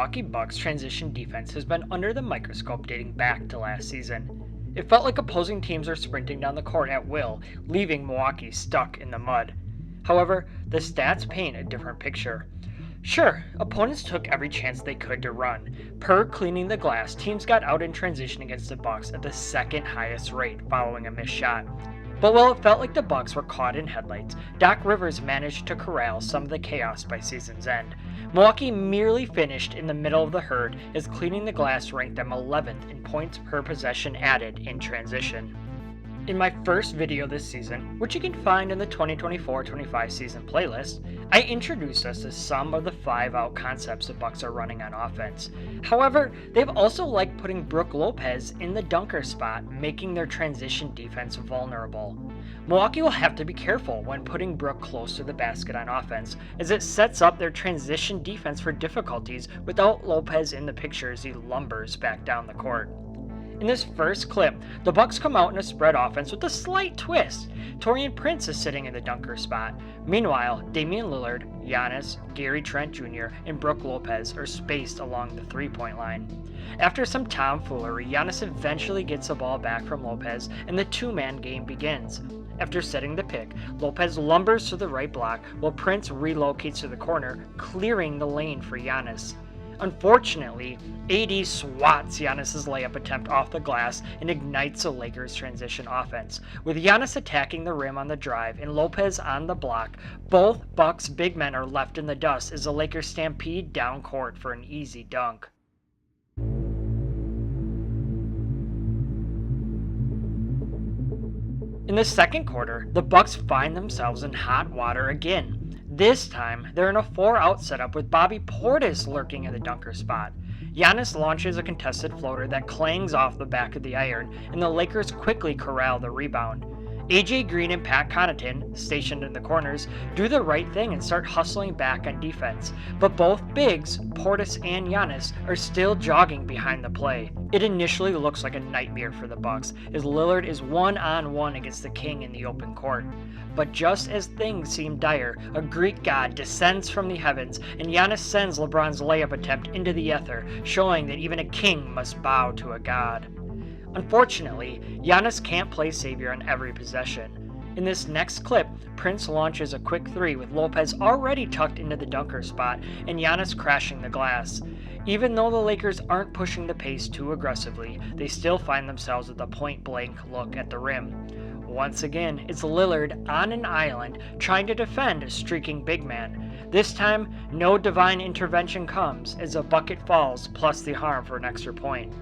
Milwaukee Bucks transition defense has been under the microscope dating back to last season. It felt like opposing teams are sprinting down the court at will, leaving Milwaukee stuck in the mud. However, the stats paint a different picture. Sure, opponents took every chance they could to run. Per Cleaning the Glass, teams got out in transition against the Bucks at the second highest rate following a missed shot. But while it felt like the Bucks were caught in headlights, Doc Rivers managed to corral some of the chaos by season's end. Milwaukee merely finished in the middle of the herd as Cleaning the Glass ranked them 11th in points per possession added in transition. In my first video this season, which you can find in the 2024-25 season playlist, I introduced us to some of the 5-out concepts the Bucks are running on offense. However, they've also liked putting Brook Lopez in the dunker spot, making their transition defense vulnerable. Milwaukee will have to be careful when putting Brook close to the basket on offense, as it sets up their transition defense for difficulties without Lopez in the picture as he lumbers back down the court. In this first clip, the Bucks come out in a spread offense with a slight twist. Taurean Prince is sitting in the dunker spot. Meanwhile, Damian Lillard, Giannis, Gary Trent Jr., and Brook Lopez are spaced along the three-point line. After some tomfoolery, Giannis eventually gets the ball back from Lopez, and the two-man game begins. After setting the pick, Lopez lumbers to the right block while Prince relocates to the corner, clearing the lane for Giannis. Unfortunately, AD swats Giannis' layup attempt off the glass and ignites the Lakers' transition offense. With Giannis attacking the rim on the drive and Lopez on the block, both Bucks big men are left in the dust as the Lakers stampede down court for an easy dunk. In the second quarter, the Bucks find themselves in hot water again. This time, they're in a 4-out setup with Bobby Portis lurking in the dunker spot. Giannis launches a contested floater that clangs off the back of the iron, and the Lakers quickly corral the rebound. AJ Green and Pat Connaughton, stationed in the corners, do the right thing and start hustling back on defense. But both bigs, Portis and Giannis, are still jogging behind the play. It initially looks like a nightmare for the Bucks, as Lillard is one-on-one against the King in the open court. But just as things seem dire, a Greek god descends from the heavens, and Giannis sends LeBron's layup attempt into the ether, showing that even a king must bow to a god. Unfortunately, Giannis can't play savior on every possession. In this next clip, Prince launches a quick three with Lopez already tucked into the dunker spot and Giannis crashing the glass. Even though the Lakers aren't pushing the pace too aggressively, they still find themselves with a point-blank look at the rim. Once again, it's Lillard on an island trying to defend a streaking big man. This time, no divine intervention comes as a bucket falls plus the harm for an extra point.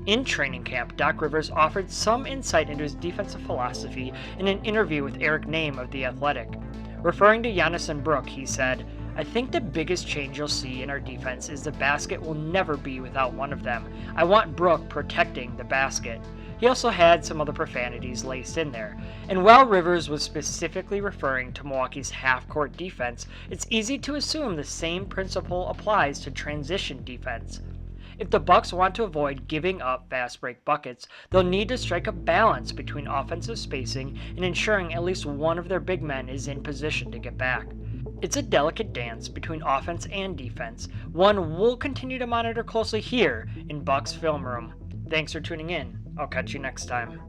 In training camp, Doc Rivers offered some insight into his defensive philosophy in an interview with Eric Nehm of The Athletic. Referring to Giannis and Brook, he said, "I think the biggest change you'll see in our defense is the basket will never be without one of them. I want Brook protecting the basket." He also had some other profanities laced in there. And while Rivers was specifically referring to Milwaukee's half-court defense, it's easy to assume the same principle applies to transition defense. If the Bucks want to avoid giving up fast break buckets, they'll need to strike a balance between offensive spacing and ensuring at least one of their big men is in position to get back. It's a delicate dance between offense and defense, one we'll continue to monitor closely here in Bucks Film Room. Thanks for tuning in. I'll catch you next time.